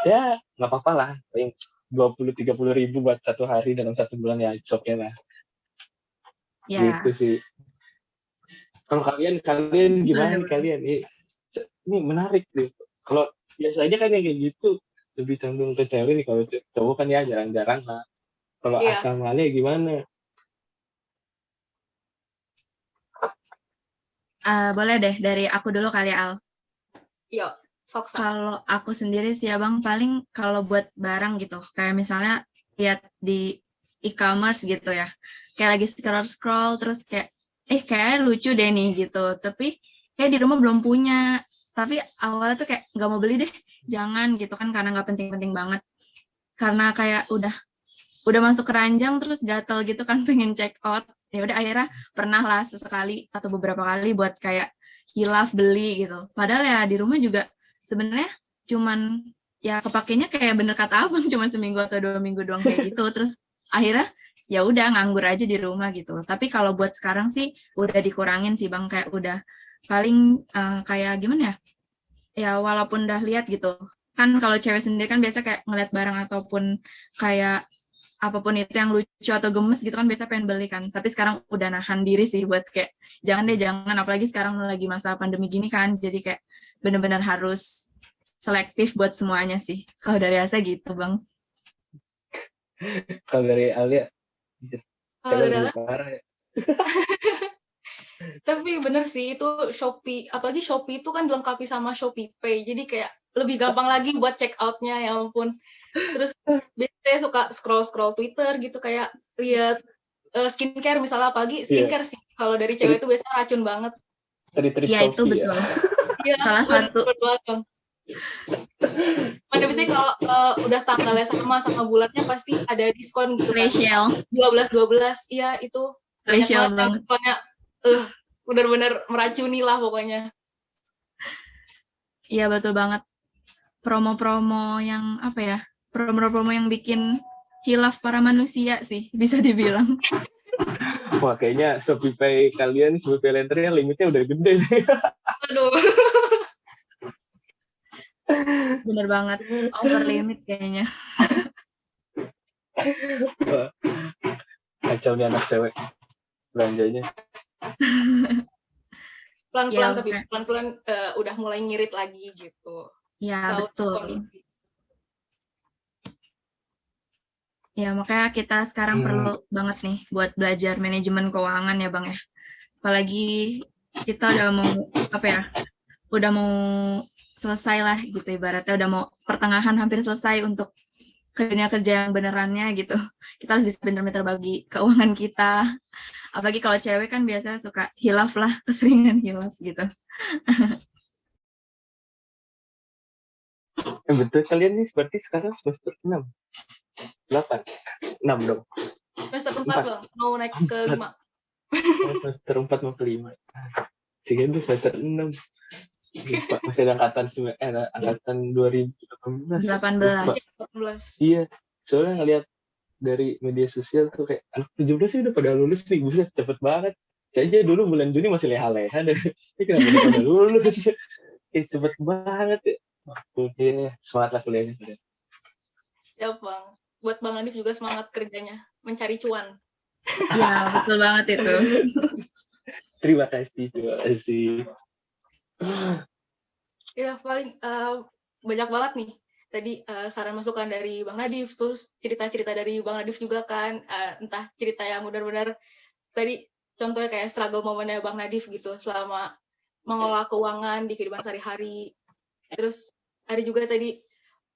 ya nggak apa-apa lah, paling 20-30 ribu buat satu hari dalam 1 bulan ya oke lah. Ya. Gitu sih. Kalau kalian gimana nih kalian? Ini menarik nih. Kalau biasanya kan yang kayak gitu lebih cenderung ke cewek nih. Kalau cowok kan ya jarang-jarang lah. Kalau Iya. asal mulanya gimana? Boleh deh dari aku dulu kali Al. Yuk, sok. Kalau aku sendiri sih Abang paling kalau buat barang gitu, kayak misalnya lihat di e-commerce gitu ya. Kayak lagi scroll-scroll terus kayak kayak lucu deh nih gitu. Tapi kayak di rumah belum punya. Tapi awalnya tuh kayak nggak mau beli deh, jangan gitu kan karena nggak penting-penting banget. Karena kayak udah masuk keranjang terus gatel gitu kan pengen check out. Ya udah akhirnya pernah lah sesekali atau beberapa kali buat kayak hilaf beli gitu. Padahal ya di rumah juga sebenarnya cuman ya kepakainya kayak bener kata abang cuma seminggu atau 2 minggu doang kayak gitu. Terus akhirnya ya udah nganggur aja di rumah gitu. Tapi kalau buat sekarang sih udah dikurangin sih bang, kayak udah paling kayak gimana ya? Ya walaupun udah lihat gitu. Kan kalau cewek sendiri kan biasa kayak ngeliat barang ataupun kayak apapun itu yang lucu atau gemes gitu kan biasa pengen beli kan. Tapi sekarang udah nahan diri sih buat kayak jangan deh jangan, apalagi sekarang lagi masa pandemi gini kan. Jadi kayak benar-benar harus selektif buat semuanya sih. Kalau dari Asa gitu, Bang. Kalau dari Alia, Kalau dari lebih Alia, parah ya. tapi bener sih itu Shopee, apalagi Shopee itu kan dilengkapi sama Shopee Pay, jadi kayak lebih gampang lagi buat check out-nya, ya ampun. Terus biasanya suka scroll Twitter gitu kayak lihat skincare misalnya, apalagi skincare sih kalau dari cewek itu biasanya racun banget. Trik-trik Iya itu Shopee ya. betul. Iya, Salah satu. bener banget Bang. Mana biasanya kalau udah tanggalnya sama bulannya pasti ada diskon gitu kan. Facial. 12. Iya, itu banyak Facial banget banget. diskonnya. Bener-bener meracuni lah pokoknya. Iya betul banget. Promo-promo yang apa ya? Promo-promo yang bikin hilaf para manusia sih bisa dibilang. Wah, kayaknya Shopee Pay kalian, Shopee Pay Later-nya limitnya udah gede nih. Aduh. Bener banget. Over limit kayaknya. Kacau nih anak cewek belanjanya. Pelan-pelan Ya, tapi pelan-pelan udah mulai ngirit lagi gitu. ya Tahu betul. kondisi. Ya makanya kita sekarang perlu banget nih buat belajar manajemen keuangan ya Bang ya. Apalagi kita udah mau apa ya? Udah mau selesai lah gitu ibaratnya, udah mau pertengahan hampir selesai untuk ke dunia kerja yang benerannya gitu. Kita harus bisa pintar-pintar bagi keuangan kita. Apalagi kalau cewek kan biasanya suka hilaf lah, keseringan hilaf gitu. Betul, kalian nih berarti sekarang semester 6. 8. 6 dong. Semester 4 Bang, mau naik ke 5. Semester 4 mau ke 5. Sehingga itu semester 6. Lupa, masih ada angkatan 2018. 18. Iya, soalnya ngeliat dari media sosial tuh kayak anak 17 sih udah pada lulus nih, buset cepet banget. Saya aja dulu bulan Juni masih leha-leha deh. Ini kenapa udah pada lulus? Cepet banget ya. Oke, semangat lah kuliahnya. Ya Bang, buat Bang Hanif juga semangat kerjanya, mencari cuan. Iya, betul banget itu. Terima kasih. Ya paling banyak banget nih tadi saran masukan dari Bang Nadif, terus cerita-cerita dari Bang Nadif juga kan, entah cerita yang benar-benar tadi contohnya kayak struggle momennya Bang Nadif gitu selama mengelola keuangan di kehidupan sehari-hari. Terus ada juga tadi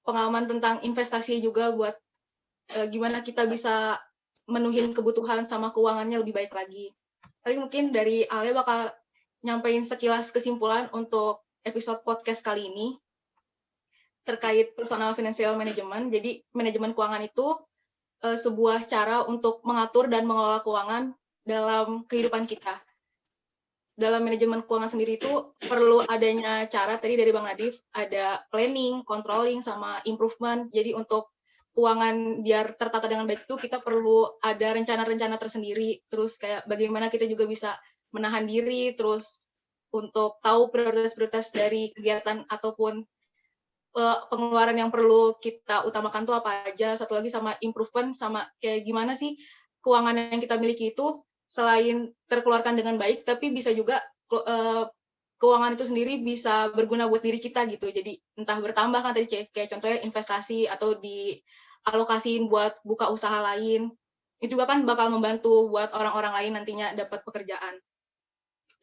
pengalaman tentang investasi juga buat gimana kita bisa menuhin kebutuhan sama keuangannya lebih baik lagi. Paling mungkin dari Alia bakal nyampein sekilas kesimpulan untuk episode podcast kali ini terkait personal financial management. Jadi manajemen keuangan itu sebuah cara untuk mengatur dan mengelola keuangan dalam kehidupan kita. Dalam manajemen keuangan sendiri itu perlu adanya cara, tadi dari Bang Nadif, ada planning, controlling, sama improvement. Jadi untuk keuangan biar tertata dengan baik itu kita perlu ada rencana-rencana tersendiri, terus kayak bagaimana kita juga bisa menahan diri, terus untuk tahu prioritas-prioritas dari kegiatan ataupun pengeluaran yang perlu kita utamakan tuh apa aja. Satu lagi sama improvement, sama kayak gimana sih keuangan yang kita miliki itu selain terkeluarkan dengan baik, tapi bisa juga keuangan itu sendiri bisa berguna buat diri kita gitu. Jadi entah bertambah kan tadi kayak contohnya investasi atau dialokasiin buat buka usaha lain. Itu juga kan bakal membantu buat orang-orang lain nantinya dapat pekerjaan.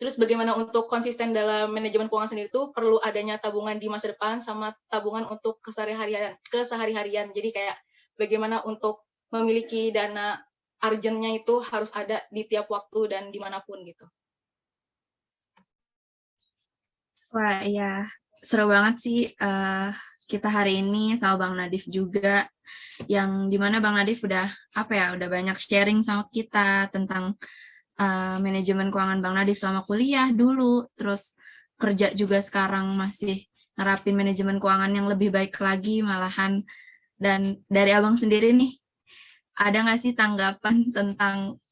Terus bagaimana untuk konsisten dalam manajemen keuangan sendiri itu perlu adanya tabungan di masa depan sama tabungan untuk kesehari-harian. Jadi kayak bagaimana untuk memiliki dana urgent-nya itu harus ada di tiap waktu dan dimanapun gitu. Wah, iya. Seru banget sih kita hari ini sama Bang Nadif juga, yang dimana Bang Nadif udah udah banyak sharing sama kita tentang manajemen keuangan Bang Nadif selama kuliah dulu, terus kerja juga sekarang masih nerapin manajemen keuangan yang lebih baik lagi malahan. Dan dari Abang sendiri nih, ada nggak sih tanggapan tentang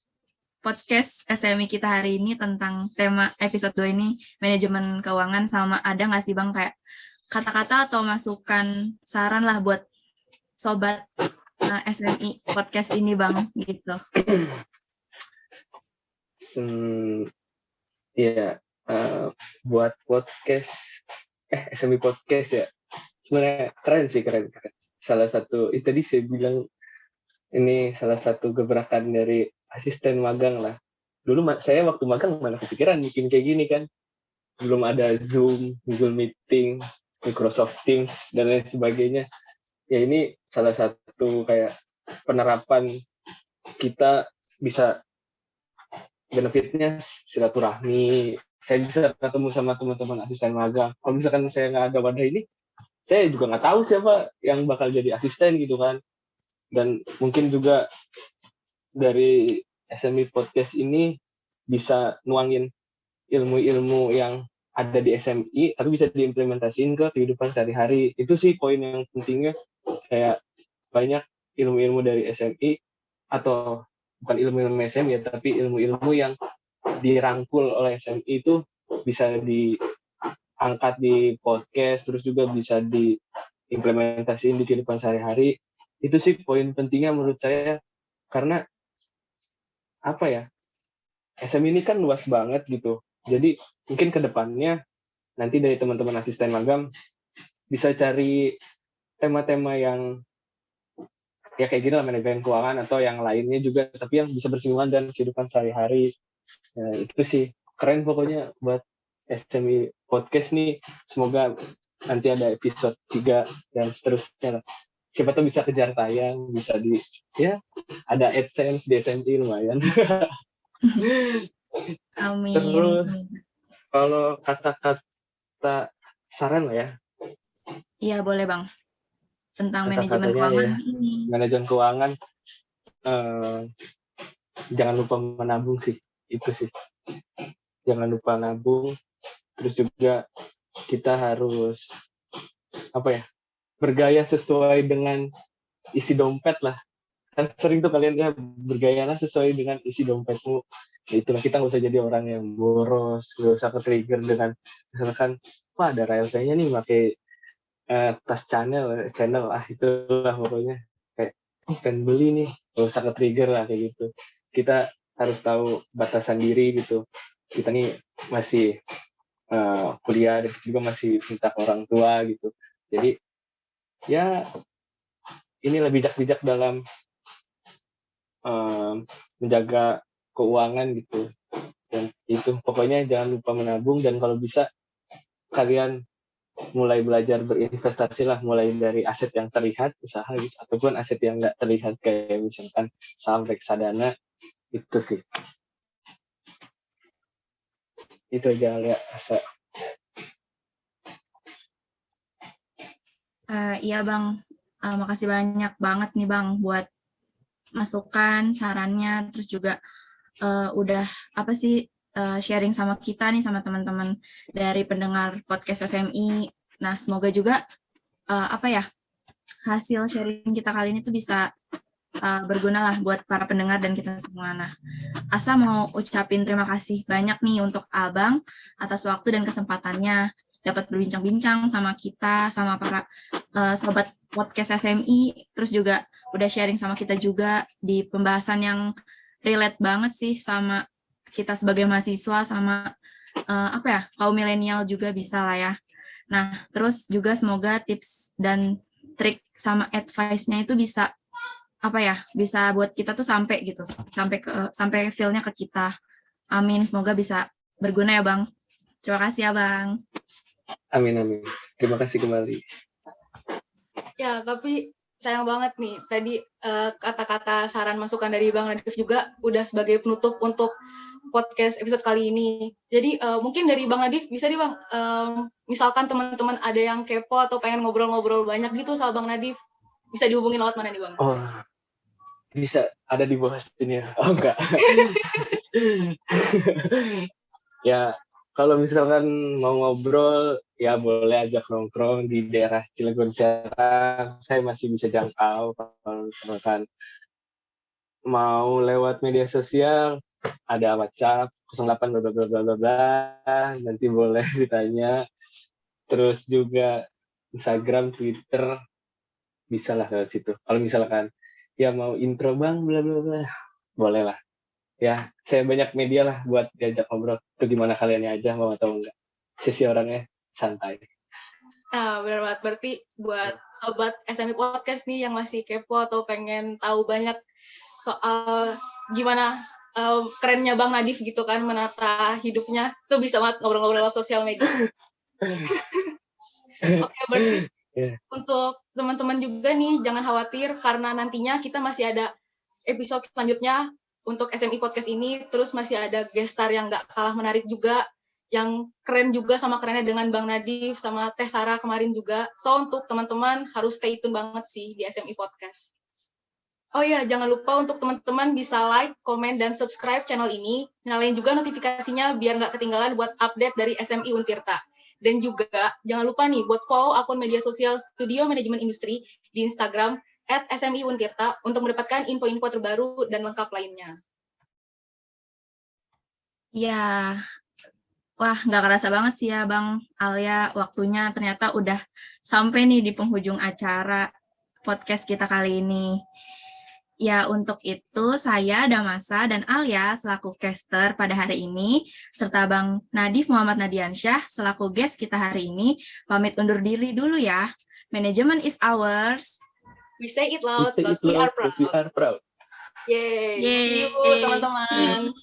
podcast SMI kita hari ini tentang tema episode 2 ini, manajemen keuangan, sama ada nggak sih Bang kayak kata-kata atau masukan saran lah buat sobat SMI podcast ini Bang gitu? Iya, buat podcast SMI podcast ya, sebenarnya keren sih, keren. Salah satu itu tadi saya bilang, ini salah satu gebrakan dari asisten magang lah. Dulu saya waktu magang mana kepikiran bikin kayak gini kan, belum ada Zoom, Google Meeting, Microsoft Teams dan lain sebagainya. Ya ini salah satu kayak penerapan kita bisa, benefitnya silaturahmi, saya bisa ketemu sama teman-teman asisten magang. Kalau misalkan saya nggak ada wadah ini, saya juga nggak tahu siapa yang bakal jadi asisten gitu kan. Dan mungkin juga dari SMI Podcast ini bisa nuangin ilmu-ilmu yang ada di SMI, tapi bisa diimplementasiin ke kehidupan sehari-hari. Itu sih poin yang pentingnya, kayak banyak ilmu-ilmu dari SMI, atau bukan ilmu-ilmu SMI ya, tapi ilmu-ilmu yang dirangkul oleh SMI itu bisa diangkat di podcast, terus juga bisa diimplementasiin di kehidupan sehari-hari. Itu sih poin pentingnya menurut saya, karena SMI ini kan luas banget gitu. Jadi mungkin ke depannya nanti dari teman-teman asisten magang bisa cari tema-tema yang ya kayak gini lah, manajemen keuangan atau yang lainnya juga, tapi yang bisa bersinggungan dengan kehidupan sehari-hari. Nah, itu sih keren pokoknya buat SMI Podcast nih. Semoga nanti ada episode 3 dan seterusnya lah. Siapa tuh bisa kejar tayang, bisa ada AdSense di SMI lumayan. Amin. Terus kalau kata-kata saran lah ya. Iya boleh Bang. Tentang manajemen Kata-katanya keuangan ya, ini. manajemen keuangan, jangan lupa menabung sih, itu sih. Jangan lupa nabung, terus juga kita harus bergaya sesuai dengan isi dompet lah. Kan sering tuh kalian ya, bergayalah sesuai dengan isi dompetmu. Ya itulah, kita nggak usah jadi orang yang boros, nggak usah ke-trigger dengan misalkan, wah ada RLT-nya nih pakai tas channel lah, itulah pokoknya kayak pengen beli nih, nggak usah ke-trigger lah kayak gitu. Kita harus tahu batasan diri gitu. Kita nih masih kuliah dan juga masih minta ke orang tua gitu. Jadi ya inilah bijak-bijak dalam menjaga keuangan gitu. Dan itu pokoknya jangan lupa menabung, dan kalau bisa kalian mulai belajar berinvestasi lah, mulai dari aset yang terlihat, usaha gitu, ataupun aset yang nggak terlihat kayak misalkan saham, reksadana. Itu sih, itu aja ya. Iya Bang, makasih banyak banget nih Bang buat masukan, sarannya, terus juga udah sharing sama kita nih, sama teman-teman dari pendengar podcast SMI. Nah, semoga juga hasil sharing kita kali ini tuh bisa berguna lah buat para pendengar dan kita semua. Nah, Asa mau ucapin terima kasih banyak nih untuk Abang atas waktu dan kesempatannya dapat berbincang-bincang sama kita, sama para sobat podcast SMI, terus juga udah sharing sama kita juga di pembahasan yang relate banget sih sama kita sebagai mahasiswa, sama kaum milenial juga bisa lah ya. Nah, terus juga semoga tips dan trik sama advice-nya itu bisa bisa buat kita tuh sampai gitu, sampai feel-nya ke kita. Amin, semoga bisa berguna ya Bang. Terima kasih ya Bang. Amin. Terima kasih kembali. Ya, tapi sayang banget nih tadi kata-kata saran masukan dari Bang Nadif juga udah sebagai penutup untuk podcast episode kali ini. Jadi mungkin dari Bang Nadif bisa nih Bang, misalkan teman-teman ada yang kepo atau pengen ngobrol-ngobrol banyak gitu sama Bang Nadif, bisa dihubungin lewat mana nih Bang? Oh, bisa ada di bawah sini ya? Oh enggak. Ya, kalau misalkan mau ngobrol, ya boleh ajak nongkrong di daerah Cilegon Serang. Saya masih bisa jangkau. Kalau misalkan mau lewat media sosial, ada WhatsApp 08 bla bla bla bla bla bla. Nanti boleh ditanya. Terus juga Instagram, Twitter, bisa lah lewat situ. Kalau misalkan ya mau intro bang, bla bla bla, boleh lah. Ya, saya banyak media lah buat diajak ngobrol. Itu gimana kaliannya aja, mau atau enggak. Sisi orangnya santai. Nah, benar banget. Berarti buat sobat SMI Podcast nih yang masih kepo atau pengen tahu banyak soal gimana kerennya Bang Nadif gitu kan menata hidupnya, tuh bisa banget ngobrol-ngobrol lewat sosial media. Oke, berarti untuk teman-teman juga nih jangan khawatir karena nantinya kita masih ada episode selanjutnya untuk SMI Podcast ini, terus masih ada guest star yang nggak kalah menarik juga, yang keren juga sama kerennya dengan Bang Nadif sama Teh Sarah kemarin juga. So untuk teman-teman harus stay tune banget sih di SMI Podcast. Oh iya, jangan lupa untuk teman-teman bisa like, komen, dan subscribe channel ini. Nyalain juga notifikasinya biar nggak ketinggalan buat update dari SMI Untirta. Dan juga jangan lupa nih buat follow akun media sosial Studio Manajemen Industri di Instagram @SMI Untirta untuk mendapatkan info-info terbaru dan lengkap lainnya. Ya, wah nggak kerasa banget sih ya Bang Alia, waktunya ternyata udah sampai nih di penghujung acara podcast kita kali ini. Ya, untuk itu saya, Damasa, dan Alia selaku caster pada hari ini, serta Bang Nadif Muhammad Nadiansyah selaku guest kita hari ini, pamit undur diri dulu ya. Manajemen is ours. We say it loud, because we are proud. We are proud. Yay. Yay. See you, teman-teman. See you.